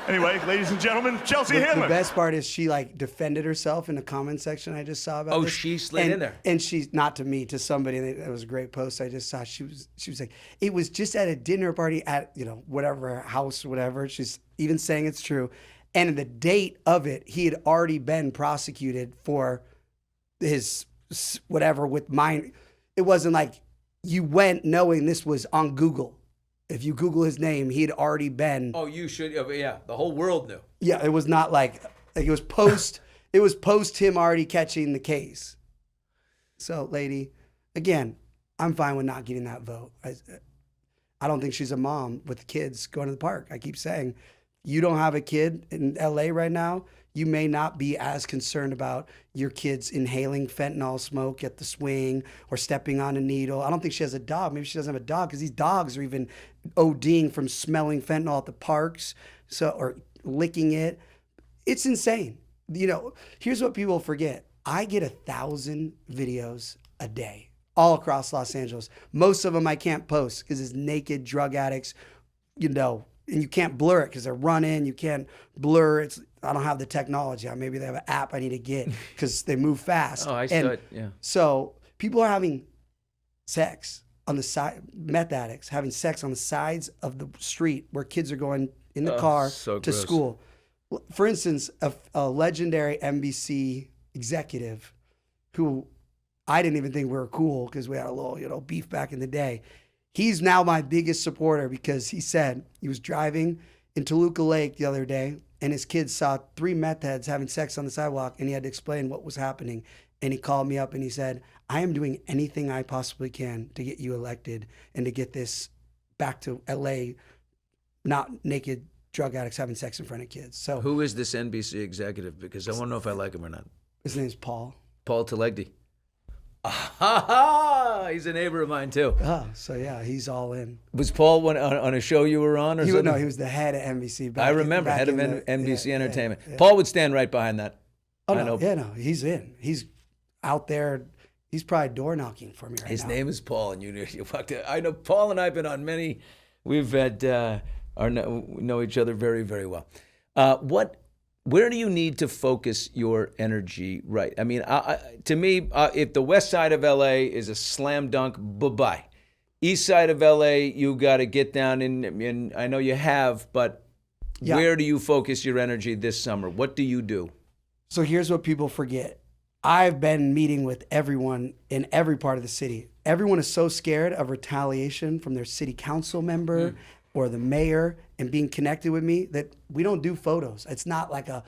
Speaker 7: Anyway, ladies and gentlemen, Chelsea Handler.
Speaker 3: The best part is she like defended herself in the comment section I just saw about this.
Speaker 1: She slid in there.
Speaker 3: And she's not to me, to somebody. That was a great post I just saw. She was like, it was just at a dinner party at, whatever house, whatever. She's even saying it's true. And the date of it, he had already been prosecuted for his whatever with mine. It wasn't like you went knowing this was on Google. If you Google his name, he had already been.
Speaker 1: Oh, you should. Yeah, the whole world knew.
Speaker 3: Yeah, it was not like it was post. It was post him already catching the case. So, lady, again, I'm fine with not getting that vote. I don't think she's a mom with kids going to the park. I keep saying, you don't have a kid in LA right now. You may not be as concerned about your kids inhaling fentanyl smoke at the swing or stepping on a needle. I don't think she has a dog. Maybe she doesn't have a dog because these dogs are even ODing from smelling fentanyl at the parks, or licking it. It's insane. Here's what people forget. I get 1,000 videos a day all across Los Angeles. Most of them I can't post because it's naked drug addicts, and you can't blur it because they're running. You can't blur. I don't have the technology. Maybe they have an app I need to get because they move fast.
Speaker 1: Oh, I saw it, yeah.
Speaker 3: So people are having sex on the side, meth addicts having sex on the sides of the street where kids are going in the car
Speaker 1: so
Speaker 3: to
Speaker 1: gross.
Speaker 3: school. For instance, a legendary NBC executive who I didn't even think we were cool because we had a little, beef back in the day. He's now my biggest supporter because he said he was driving in Toluca Lake the other day and his kids saw 3 meth heads having sex on the sidewalk and he had to explain what was happening. And he called me up and he said, I am doing anything I possibly can to get you elected and to get this back to LA, not naked drug addicts having sex in front of kids. So
Speaker 1: who is this NBC executive? Because I want to know if I like him or not.
Speaker 3: His name's Paul.
Speaker 1: Paul Telegdi. Ah, he's a neighbor of mine too.
Speaker 3: Oh, so yeah, he's all in.
Speaker 1: Was Paul on a show you were on or something?
Speaker 3: No, he was the head of NBC.
Speaker 1: I remember, head of
Speaker 3: in
Speaker 1: NBC Entertainment.
Speaker 3: Yeah.
Speaker 1: Paul would stand right behind that.
Speaker 3: Oh,
Speaker 1: I know.
Speaker 3: He's in. He's out there. He's probably door knocking for me right now.
Speaker 1: His name is Paul, and you walked in. I know Paul and I have been on many. We've had know each other very, very well. Where do you need to focus your energy? Right. I mean, to me, if the west side of LA is a slam dunk, bye-bye. East side of LA, you got to get down in. I know you have, but where do you focus your energy this summer? What do you do?
Speaker 3: So here's what people forget. I've been meeting with everyone in every part of the city. Everyone is so scared of retaliation from their city council member or the mayor and being connected with me that we don't do photos. It's not like a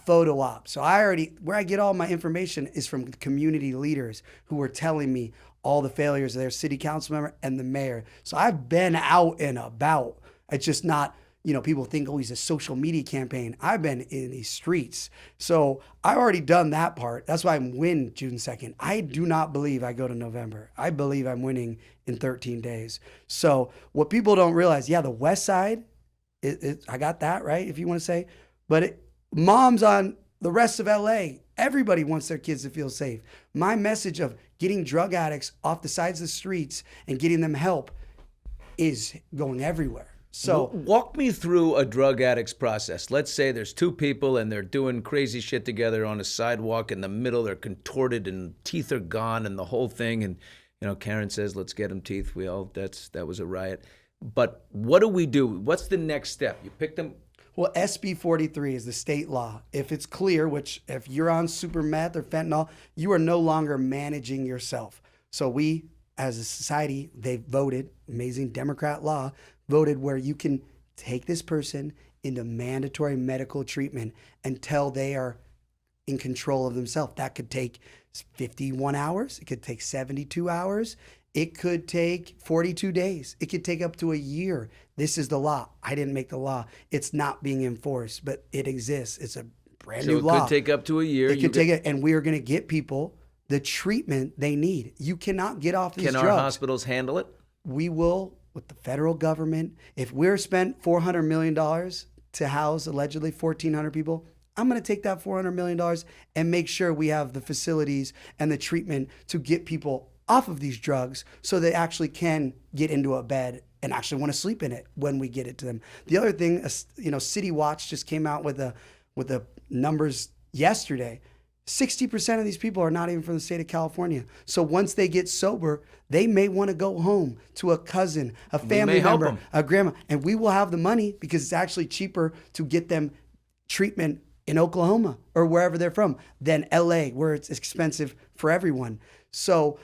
Speaker 3: photo op. So where I get all my information is from community leaders who are telling me all the failures of their city council member and the mayor. So I've been out and about. It's just not, people think, oh, he's a social media campaign. I've been in these streets. So I've already done that part. That's why I'm win June 2nd. I do not believe I go to November. I believe I'm winning in 13 days. So what people don't realize, the West Side, I got that, right, if you want to say. But moms on the rest of LA, everybody wants their kids to feel safe. My message of getting drug addicts off the sides of the streets and getting them help is going everywhere. So
Speaker 1: walk me through a drug addict's process. Let's say there's 2 people and they're doing crazy shit together on a sidewalk in the middle. They're contorted and teeth are gone and the whole thing. And Karen says, "Let's get them teeth." That was a riot. But what do we do? What's the next step? You pick them.
Speaker 3: Well, SB 43 is the state law. If it's clear, which if you're on super meth or fentanyl, you are no longer managing yourself. So we, as a society, they voted, amazing Democrat law, voted where you can take this person into mandatory medical treatment until they are in control of themselves. That could take 51 hours. It could take 72 hours. It could take 42 days. It could take up to a year. This is the law. I didn't make the law. It's not being enforced, but it exists. It's a brand new law.
Speaker 1: So it could take up to a year.
Speaker 3: It could take it, and we are going to get people the treatment they need. You cannot get off these drugs.
Speaker 1: Can our hospitals handle it?
Speaker 3: We will, with the federal government. If we're spent $400 million to house allegedly 1,400 people, I'm going to take that $400 million and make sure we have the facilities and the treatment to get people off of these drugs so they actually can get into a bed and actually want to sleep in it when we get it to them. The other thing, City Watch just came out with the numbers yesterday. 60% of these people are not even from the state of California. So once they get sober, they may want to go home to a cousin, a family member, a grandma, and we will have the money because it's actually cheaper to get them treatment in Oklahoma or wherever they're from than LA, where it's expensive for everyone. So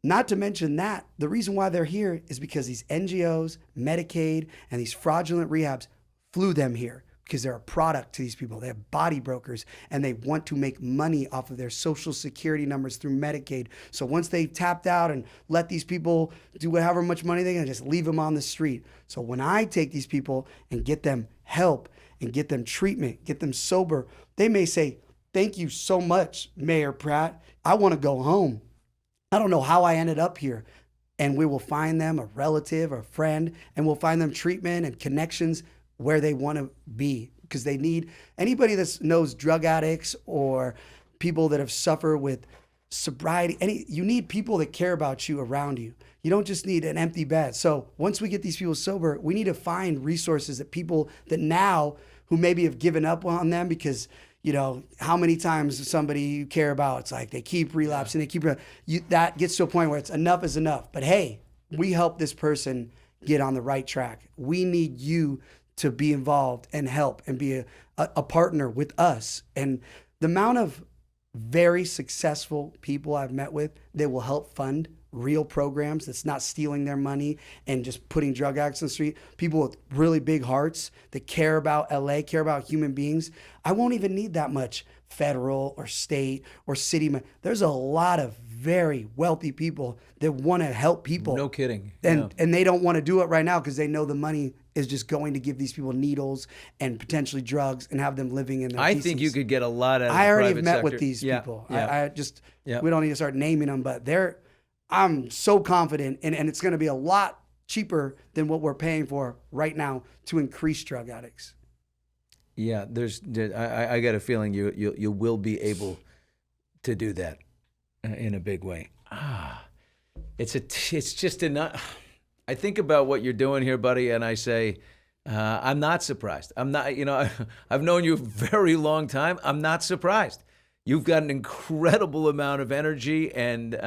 Speaker 3: not to mention that, the reason why they're here is because these NGOs, Medicaid, and these fraudulent rehabs flew them here because they're a product to these people. They have body brokers, and they want to make money off of their social security numbers through Medicaid. So once they tapped out and let these people do however much money they're going to just leave them on the street. So when I take these people and get them help and get them treatment, get them sober, they may say, "Thank you so much, Mayor Pratt. I want to go home. I don't know how I ended up here." And we will find them a relative or a friend, and we'll find them treatment and connections where they want to be, because they need anybody that knows drug addicts or people that have suffered with sobriety. You need people that care about you around you. You don't just need an empty bed. So once we get these people sober, we need to find resources that people that now who maybe have given up on them because, how many times somebody you care about, it's like they keep relapsing, that gets to a point where it's enough is enough. But hey, we help this person get on the right track. We need you to be involved and help and be a partner with us. And the amount of very successful people I've met with that will help fund real programs that's not stealing their money and just putting drug addicts on the street, people with really big hearts that care about LA, care about human beings. I won't even need that much federal or state or city. There's a lot of very wealthy people that want to help people.
Speaker 1: No kidding.
Speaker 3: And they don't want to do it right now because they know the money is just going to give these people needles and potentially drugs and have them living in their
Speaker 1: I
Speaker 3: pieces.
Speaker 1: think you could get a lot out of
Speaker 3: I
Speaker 1: the
Speaker 3: already have
Speaker 1: private
Speaker 3: met
Speaker 1: sector.
Speaker 3: with these people.
Speaker 1: Yeah.
Speaker 3: We don't need to start naming them, but I'm so confident, and it's going to be a lot cheaper than what we're paying for right now to increase drug addicts.
Speaker 1: Yeah, I got a feeling you will be able to do that in a big way. It's just enough. I think about what you're doing here, buddy, and I say, I'm not surprised. I'm not, I've known you a very long time. I'm not surprised. You've got an incredible amount of energy and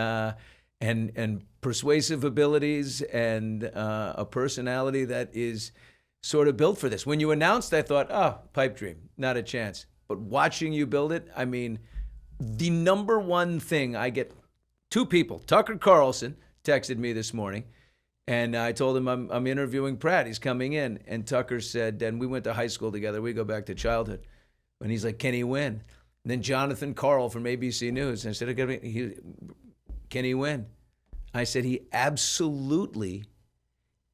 Speaker 1: persuasive abilities and a personality that is sort of built for this. When you announced, I thought, pipe dream, not a chance. But watching you build it, I mean, the number one thing I get, two people, Tucker Carlson texted me this morning, and I told him I'm interviewing Pratt. He's coming in. And Tucker said, and we went to high school together. We go back to childhood. And he's like, can he win? And then Jonathan Karl from ABC News. And I said, can he win? I said, he absolutely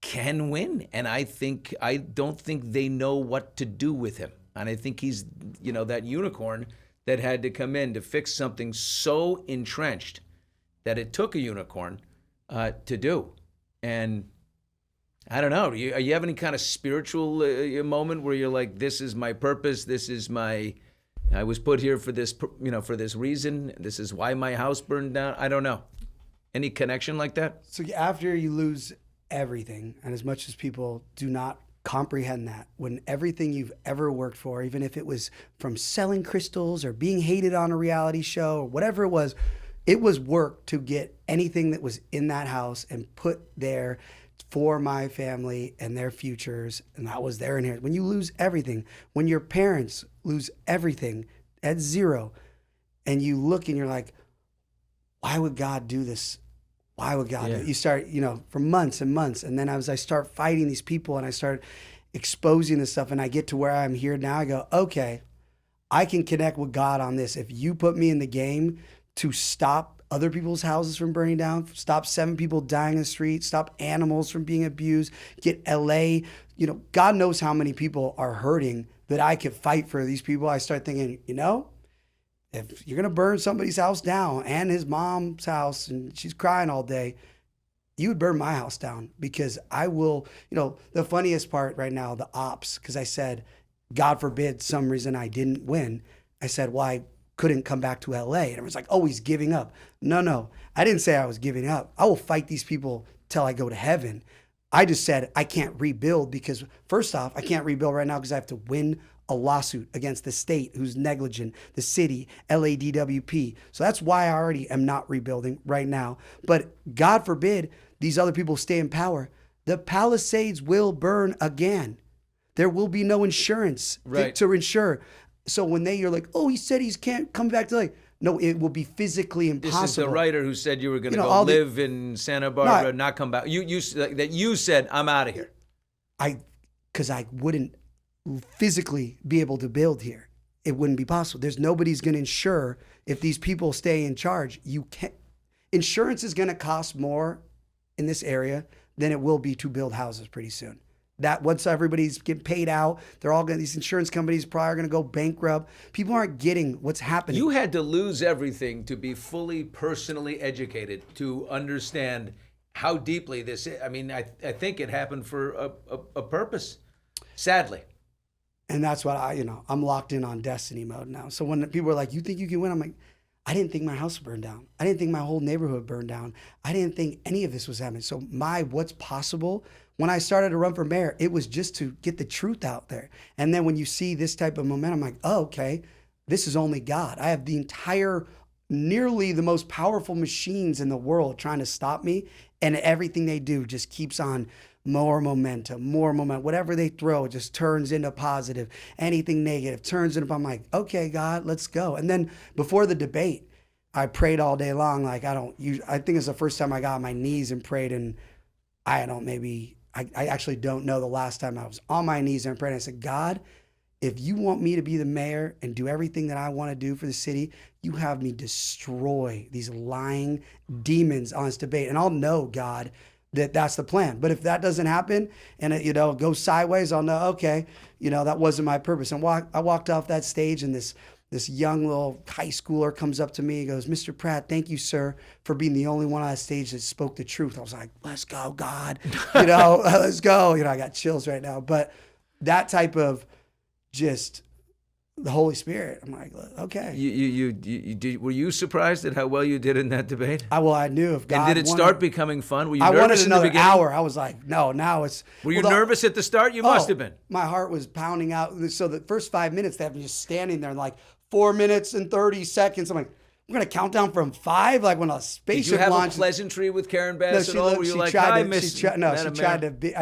Speaker 1: can win. And I don't think they know what to do with him. And I think he's, that unicorn that had to come in to fix something so entrenched that it took a unicorn to do. And I don't know, do you have any kind of spiritual moment where you're like, this is my purpose, I was put here for this, for this reason, this is why my house burned down? I don't know. Any connection like that?
Speaker 3: So after you lose everything, and as much as people do not comprehend that, when everything you've ever worked for, even if it was from selling crystals or being hated on a reality show or whatever it was work to get anything that was in that house and put there for my family and their futures, and that was their inheritance. When you lose everything, when your parents lose everything at zero, and you look and you're like, why would God do this? Why would God do it? You start, for months and months, and then as I start fighting these people and I start exposing this stuff and I get to where I'm here now, I go, okay, I can connect with God on this. If you put me in the game to stop other people's houses from burning down, stop 7 people dying in the street, stop animals from being abused, get LA, God knows how many people are hurting that I could fight for these people. I start thinking, if you're going to burn somebody's house down and his mom's house and she's crying all day, you would burn my house down because I will, the funniest part right now, the ops, because I said, God forbid some reason I didn't win. I said, well, I couldn't come back to LA. And everyone's like, oh, he's giving up. No, I didn't say I was giving up. I will fight these people till I go to heaven. I just said I can't rebuild because first off, I can't rebuild right now because I have to win a lawsuit against the state who's negligent, the city, LADWP. So that's why I already am not rebuilding right now. But God forbid these other people stay in power. The Palisades will burn again. There will be no insurance to insure. So when you're like, oh, he said he can't come back to LA. No, it will be physically impossible.
Speaker 1: This is the writer who said you were going to go live in Santa Barbara, not come back. You said, I'm out of here.
Speaker 3: Because I wouldn't physically be able to build here. It wouldn't be possible. There's nobody's going to insure if these people stay in charge. You can't. Insurance is going to cost more in this area than it will be to build houses pretty soon. That once everybody's getting paid out, these insurance companies probably are going to go bankrupt. People aren't getting what's happening.
Speaker 1: You had to lose everything to be fully personally educated to understand how deeply this is. I mean, I think it happened for a purpose, sadly.
Speaker 3: And that's what I'm locked in on destiny mode now. So when people are like, you think you can win? I'm like, I didn't think my house would burn down. I didn't think my whole neighborhood burned down. I didn't think any of this was happening. So what's possible, when I started to run for mayor, it was just to get the truth out there. And then when you see this type of momentum, I'm like, oh, okay, this is only God. I have nearly the most powerful machines in the world trying to stop me. And everything they do just keeps on more momentum. Whatever they throw just turns into positive. Anything negative turns into, I'm like, okay, God, let's go. And then before the debate, I prayed all day long. Like I think it's the first time I got on my knees and prayed. And I actually don't know the last time I was on my knees and prayed. I said, God, if you want me to be the mayor and do everything that I want to do for the city, you have me destroy these lying demons on this debate. And I'll know, God, that's the plan. But if that doesn't happen and it, goes sideways, I'll know, okay, that wasn't my purpose. And I walked off that stage and this young little high schooler comes up to me. He goes, Mr. Pratt, thank you, sir, for being the only one on that stage that spoke the truth. I was like, let's go, God, let's go. I got chills right now. But that type of just the Holy Spirit. I'm like, okay.
Speaker 1: Were you surprised at how well you did in that debate?
Speaker 3: I knew if God.
Speaker 1: And did it start becoming fun? Were you nervous
Speaker 3: wanted another
Speaker 1: in the beginning?
Speaker 3: hour. I was like, no, now it's.
Speaker 1: Were you nervous at the start? You must have been.
Speaker 3: My heart was pounding out. So the first 5 minutes, they have me just standing there, like 4 minutes and 30 seconds. I'm like, we're gonna count down from 5, like when a spaceship
Speaker 1: Did you have
Speaker 3: launches.
Speaker 1: A pleasantry with Karen Bass
Speaker 3: at all?
Speaker 1: Were you like,
Speaker 3: I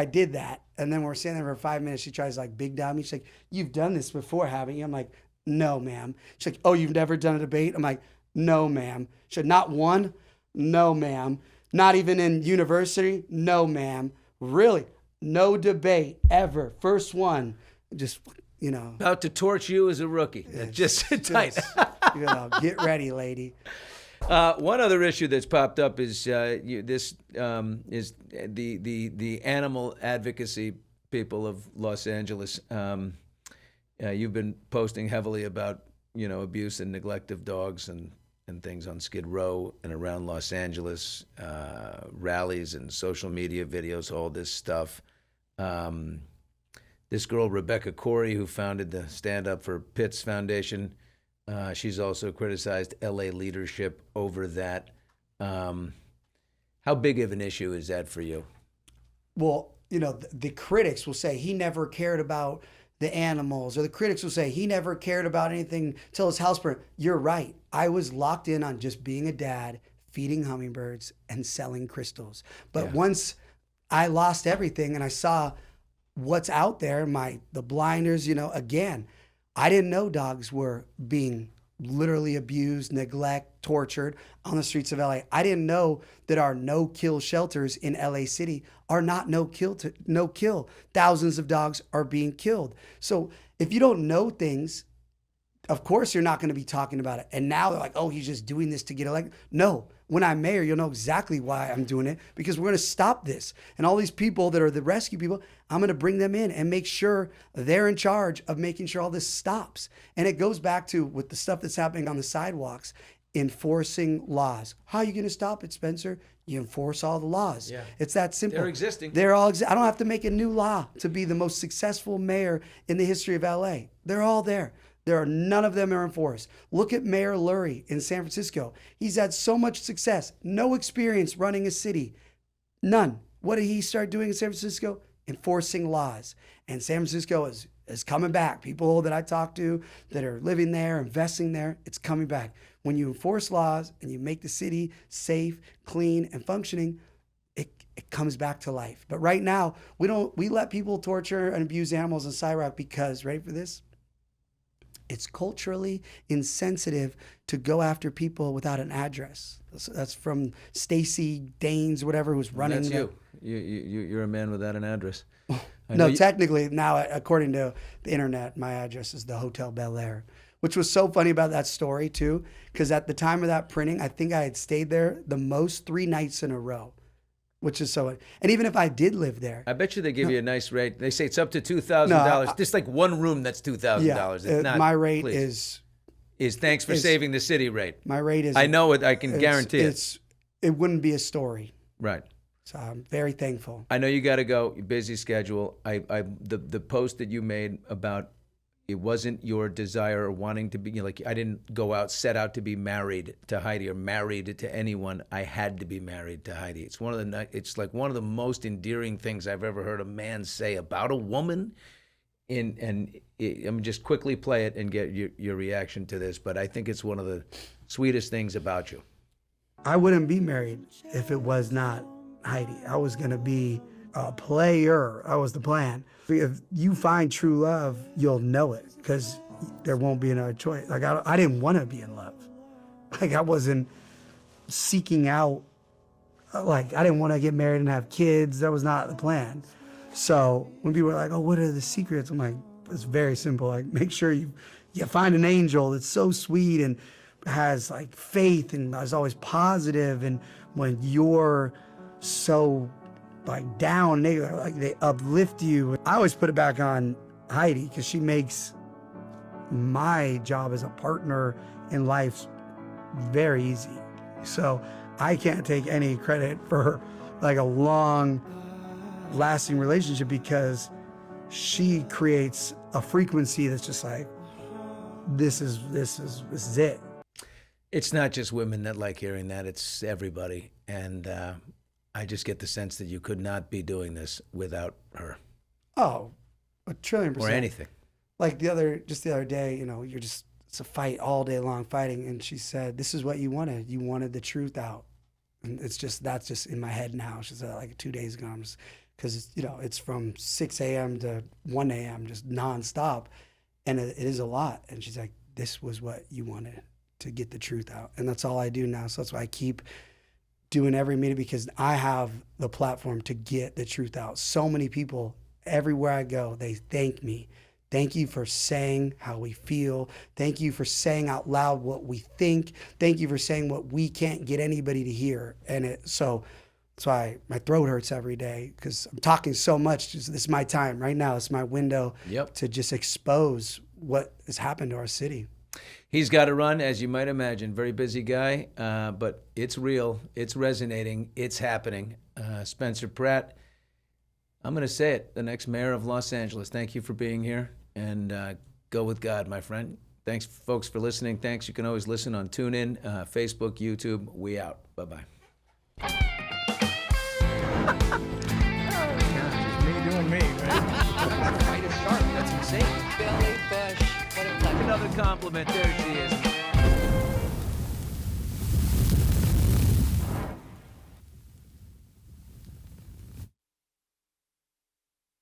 Speaker 3: did that, and then we're standing there for 5 minutes. She tries to big dom me. She's like, "You've done this before, haven't you?" I'm like, "No, ma'am." She's like, "Oh, you've never done a debate?" I'm like, "No, ma'am." She said, "Not one?" "No, ma'am." "Not even in university?" "No, ma'am." "Really? No debate ever? First one?" Just.
Speaker 1: About to torch you as a rookie. Just tight.
Speaker 3: Get ready, lady.
Speaker 1: One other issue that's popped up is is the animal advocacy people of Los Angeles. You've been posting heavily about abuse and neglect of dogs and things on Skid Row and around Los Angeles, rallies and social media videos, all this stuff. This girl, Rebecca Corey, who founded the Stand Up for Pits Foundation, she's also criticized LA leadership over that. How big of an issue is that for you?
Speaker 3: Well, the critics will say he never cared about the animals, or the critics will say he never cared about anything till his house burned. You're right. I was locked in on just being a dad, feeding hummingbirds, and selling crystals. But once I lost everything and I saw what's out there, the blinders, again, I didn't know dogs were being literally abused, neglect, tortured on the streets of LA. I didn't know that our no-kill shelters in LA City are not no-kill. Thousands of dogs are being killed. So if you don't know things, of course you're not going to be talking about it. And now they're like, oh, he's just doing this to get elected. No, when I'm mayor, you'll know exactly why I'm doing it, because we're going to stop this. And all these people that are the rescue people, I'm going to bring them in and make sure they're in charge of making sure all this stops. And it goes back to with the stuff that's happening on the sidewalks, enforcing laws. How are you going to stop it, Spencer? You enforce all the laws.
Speaker 1: Yeah.
Speaker 3: It's that simple.
Speaker 1: They're existing.
Speaker 3: They're all. I don't have to make a new law to be the most successful mayor in the history of LA. They're all there. None of them are enforced. Look at Mayor Lurie in San Francisco. He's had so much success, no experience running a city, none. What did he start doing in San Francisco? Enforcing laws. And San Francisco is coming back. People that I talk to that are living there, investing there, it's coming back. When you enforce laws and you make the city safe, clean, and functioning, it comes back to life. But right now, we let people torture and abuse animals in Cyrock because, ready for this? It's culturally insensitive to go after people without an address. That's from Stacey Daines, whatever, who's running.
Speaker 1: That's you. You're a man without an address.
Speaker 3: No, technically now, according to the internet, my address is the Hotel Bel-Air, which was so funny about that story too, because at the time of that printing, I think I had stayed there the most 3 nights in a row. Which is so, and even if I did live there,
Speaker 1: I bet you they give you a nice rate. They say it's up to $2,000. Just like one room, that's $2,000.
Speaker 3: yeah,
Speaker 1: It's not,
Speaker 3: my rate
Speaker 1: please. is thanks for saving the city rate.
Speaker 3: My rate is.
Speaker 1: I know it. I can guarantee it.
Speaker 3: It wouldn't be a story.
Speaker 1: Right.
Speaker 3: So I'm very thankful.
Speaker 1: I know you got to go. Busy schedule. The post that you made about it wasn't your desire or wanting to be, like, I didn't set out to be married to Heidi or married to anyone. I had to be married to Heidi. It's one of the most endearing things I've ever heard a man say about a woman. Just quickly play it and get your reaction to this, but I think it's one of the sweetest things about you.
Speaker 3: I wouldn't be married if it was not Heidi. I was going to be a player. That was the plan. If you find true love, you'll know it because there won't be another choice. Like I didn't want to be in love. Like I wasn't seeking out. Like I didn't want to get married and have kids. That was not the plan. So when people are like, "Oh, what are the secrets?" I'm like, it's very simple. Like make sure you find an angel that's so sweet and has like faith and is always positive. And when you're so like down, they uplift you. I always put it back on Heidi because she makes my job as a partner in life very easy. So I can't take any credit for like a long lasting relationship because she creates a frequency that's just like, this is it.
Speaker 1: It's not just women that like hearing that, it's everybody. And I just get the sense that you could not be doing this without her.
Speaker 3: Oh, 1,000,000,000%.
Speaker 1: Or anything.
Speaker 3: Like the other day, it's a fight all day long fighting. And she said, this is what you wanted. You wanted the truth out. And that's just in my head now. She said like 2 days ago, because it's from 6 a.m. to 1 a.m. just nonstop. And it is a lot. And she's like, this was what you wanted, to get the truth out. And that's all I do now. So that's why I keep doing every meeting, because I have the platform to get the truth out. So many people, everywhere I go, they thank me. Thank you for saying how we feel. Thank you for saying out loud what we think. Thank you for saying what we can't get anybody to hear. And so that's why my throat hurts every day, because I'm talking so much. This is my time right now. It's my window to just expose what has happened to our city.
Speaker 1: He's got to run, as you might imagine. Very busy guy, but it's real. It's resonating. It's happening. Spencer Pratt, I'm going to say it, the next mayor of Los Angeles. Thank you for being here, and go with God, my friend. Thanks, folks, for listening. Thanks. You can always listen on TuneIn, Facebook, YouTube. We out. Bye-bye.
Speaker 4: Just me doing me, right?
Speaker 5: Right is sharp. That's insane. Belly bush. What a
Speaker 1: Another compliment. There she is.